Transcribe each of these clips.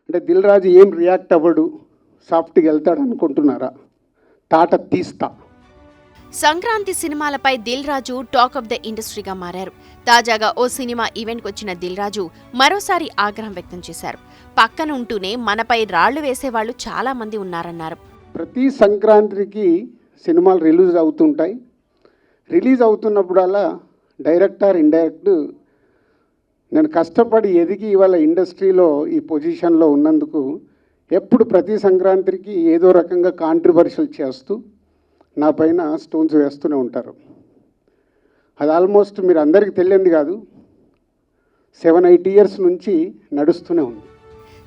అంటే దిల్ రాజు ఏం రియాక్ట్ అవ్వడు, సాఫ్ట్గా వెళ్తాడు అనుకుంటున్నారా? తాట తీస్తా. Sankranti సినిమాలపై Dil Raju talk of the ఇండస్ట్రీగా మారారు. తాజాగా ఓ సినిమా ఈవెంట్కి వచ్చిన దిల్ రాజు మరోసారి ఆగ్రహం వ్యక్తం చేశారు. పక్కన ఉంటూనే మనపై రాళ్లు వేసేవాళ్లు చాలా మంది ఉన్నారన్నారు. ప్రతి సంక్రాంతికి సినిమాలు రిలీజ్ అవుతుంటాయి. రిలీజ్ అవుతున్నప్పుడల్లా డైరెక్టర్ ఇండైరెక్ట్ నేను కష్టపడి ఎదిగి ఇవాళ ఇండస్ట్రీలో ఈ పొజిషన్లో ఉన్నందుకు ఎప్పుడు ప్రతి సంక్రాంతికి ఏదో రకంగా కాంట్రవర్షియల్ చేస్తూ నా పైన స్టోన్స్ వేస్తూనే ఉంటారు. అది ఆల్మోస్ట్ మీరు అందరికీ తెలియంది కాదు, 7-8 years నుంచి నడుస్తూనే ఉంది.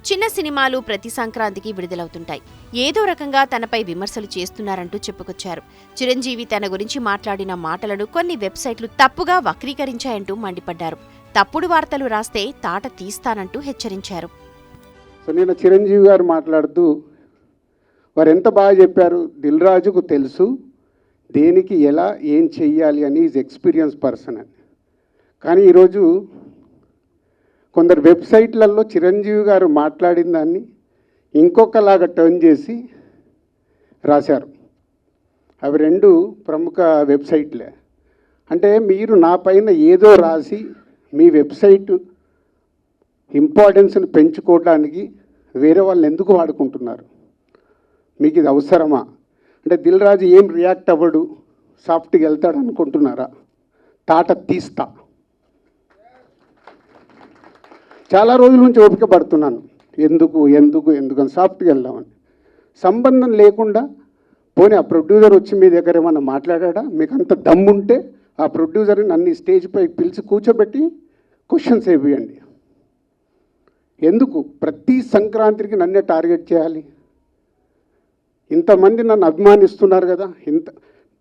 చిన్న సినిమాలు ప్రతి సంక్రాంతికి విడుదలవుతుంటాయి. ఏదో రకంగా తనపై విమర్శలు చేస్తున్నారంటూ చెప్పుకొచ్చారు. చిరంజీవి తన గురించి మాట్లాడిన మాటలను కొన్ని వెబ్సైట్లు తప్పుగా వక్రీకరించాయంటూ మండిపడ్డారు. తప్పుడు వార్తలు రాస్తే తాట తీస్తానంటూ హెచ్చరించారు. సో నేను చిరంజీవి గారు మాట్లాడుతూ వారు ఎంత బాగా చెప్పారు, దిల్ రాజుకు తెలుసు దేనికి ఎలా ఏం చెయ్యాలి అని, ఈజ్ ఎక్స్పీరియన్స్ పర్సన్ అని. కానీ ఈరోజు కొందరు వెబ్సైట్లలో చిరంజీవి గారు మాట్లాడిన దాన్ని ఇంకొకలాగా టర్న్ చేసి రాశారు. అవి 2 ప్రముఖ వెబ్సైట్లే. అంటే మీరు నా పైన ఏదో రాసి మీ వెబ్సైట్ ఇంపార్టెన్స్ని పెంచుకోవడానికి వేరే వాళ్ళని ఎందుకు వాడుకుంటున్నారు? మీకు ఇది అవసరమా? అంటే దిల్ రాజు ఏం రియాక్ట్ అవ్వడు, సాఫ్ట్గా వెళ్తాడు అనుకుంటున్నారా? తాట తీస్తా. చాలా రోజుల నుంచి ఓపిక పడుతున్నాను, ఎందుకు అని సాఫ్ట్గా వెళ్దామని. సంబంధం లేకుండా పోనీ ఆ ప్రొడ్యూసర్ వచ్చి మీ దగ్గర ఏమన్నా మాట్లాడా? మీకు అంత దమ్ముంటే ఆ ప్రొడ్యూసర్ని నన్ను స్టేజ్పై పిలిచి కూర్చోబెట్టి క్వశ్చన్స్ వేయండి. ఎందుకు ప్రతి సంక్రాంతికి నన్నే టార్గెట్ చేయాలి? ఇంతమంది నన్ను అభిమానిస్తున్నారు కదా,